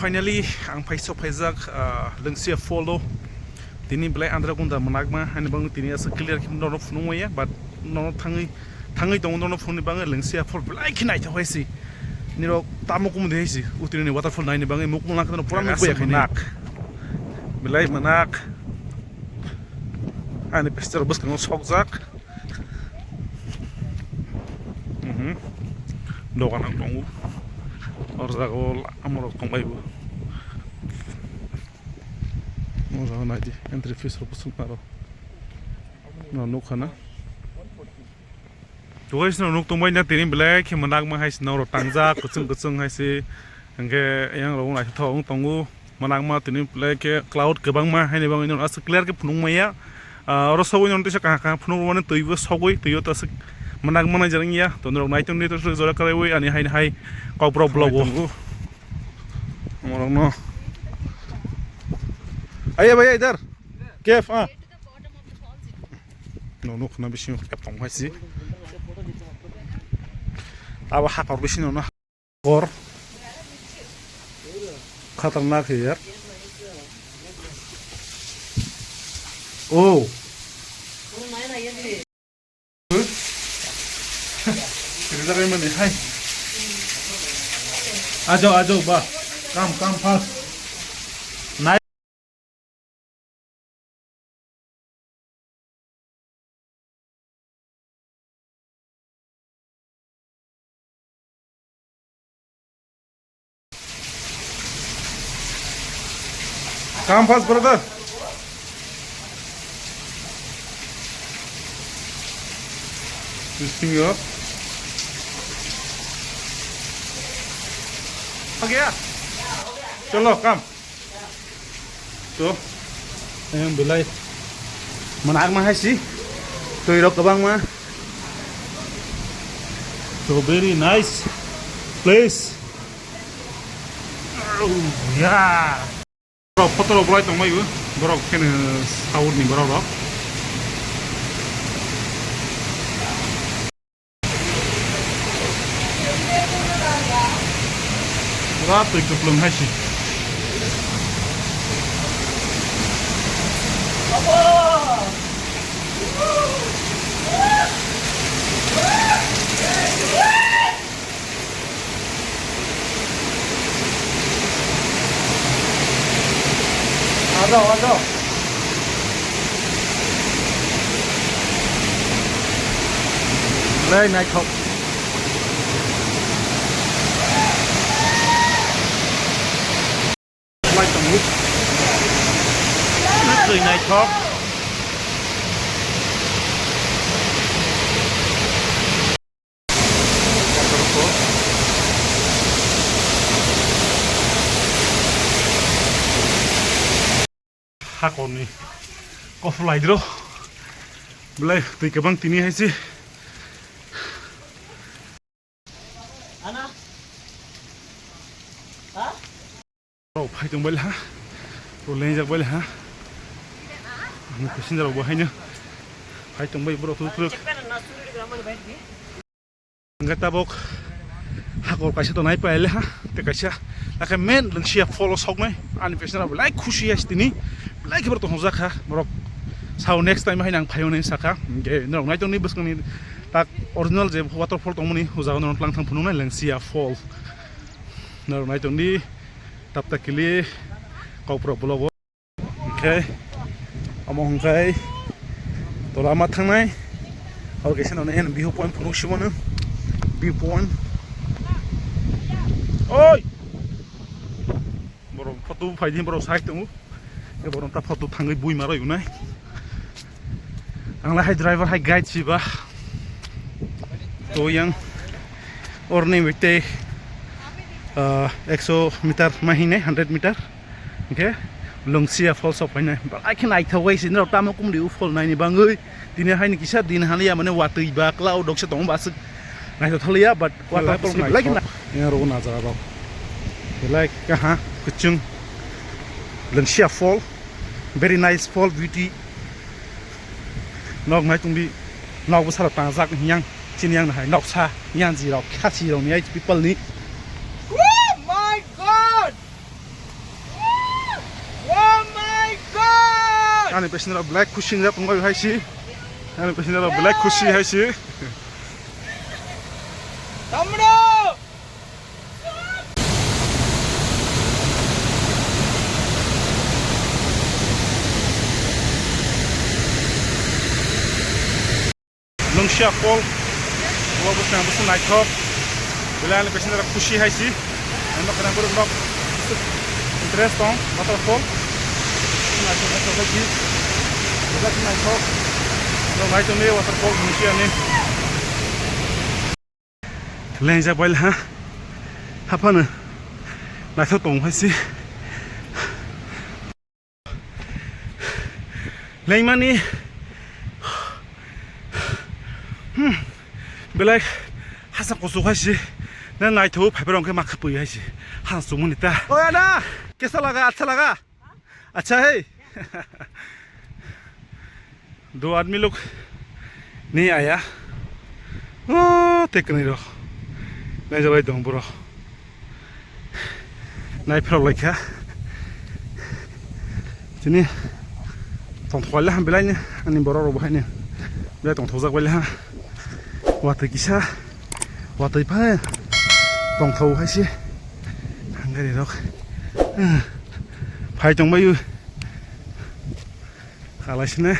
finally ang paiso paizak lungsia follow tini belai andra gunda managma hani bang tini asa clear kim no funuk ya but no thangai dong no funuk bang lungsia for belai kinai ta hoisi nirok tamo kum deisi utini ni waterfall nai ni bang muk nak no pura muk ya khinak belai manak ani pester bus kan sokjak dokan ang tongu orzagol amorok tongaibu moza naji entry fees rupusun paro no nukhana to guys no nuk tongbai na tini belai ke manak ma hais no tangja kuchung haisi angge yang ro na thong tongu manak ma tini belai ke cloud gebang ma haini bang no as clear ke phunung maya oro sawoi non te ka phunung mane toibo sogoi toyo ta manak mana jarang ya to no naithok ni to jora kare oi ani hai kokborok blog amorok no आइए भैया इधर कैफ हाँ no खाना बेसी कैफ कम खाइसी अब हाकर बेसी no ना और खतरनाक है यार ओ इधर में नहीं है आ जाओ बा काम fast Come fast, brother. This thing up. आ गया चलो काम तो em belai manak ma haisi toirok kabang ma so very nice place oh yeah foto belai tong mai borok ken saud ni borok rato ik plum haisi Ada. Đây naithok. Lại tầm lúc. Cười naithok. Hakon ni kof lai dro belai tui kabang tini haisi ana ha ro phai tung bel ha ro leng jak bel ha ni passenger ro bahai na phai tung bai bro tu ngata bok hakor kaisa to nai paile ha te kaisa laka men lungsia follow sok nai ani passenger belai khushi has tini like berto hojak ha borok sau next time hainang phayone saka ge norok naithok ni buskani tak original je waterfall tongmuni hojak norok lang thang phunung nai lungsia fall norok naithok ni tapta kili kokborok blogo okay among kai tolama thangnai location on en view point phunuk shimon view point oi borok photo phaidi borok side tongu borong ta photo thangai bui maro yunai angla hai driver hai guide siba to yang orne mite 100 meter mahine 100 meter okay lungsia falls of haina but I can thawai sin ro tamo kum liu fall nai ni bangoi dine hai ni kisa din halia mane watui ba cloud dok se tong ba sik nai to thalia but water tong like na ya ro na jara ba like ka ha kuchung lungsia fall very nice fall beauty nok nai tung bi nok bu sara ta jak yang chin yang hai nok sa yang ji rok kha chi rok ni people ni oh my god Ani pesinara black kushing ra tongba haisi. Ani pesinara black kushi haisi. Tamro! Lungsia Fall. Gua bus nang bus naithok. Belai ani pesinara kushi haisi. Ano kana buru blog. Interest on waterfall. Naithok haisi. Belai naithok. No naithok ni waterfall lungsia ni. Lengsia boil ha. Apa na? Naithok tong haisi. Leng mani. Belai hasan kusu haisi. Na naithok phaperong ke mak pui haisi. Han sumunita. Oy ana, कैसा लगा? अच्छा लगा? अच्छा है? दो आदमी लोग नहीं आया. tek नहीं रहो. नहीं जब आये बुरो. नहीं फिर लग क्या? Sini tong thwala han belai ni ani boro ro bahai ni. Belai tong thozak belai ha. Wata kisa. Wata ipa. Tong thau hai si. Hangari rok. Phai tong bayu. Khala sine.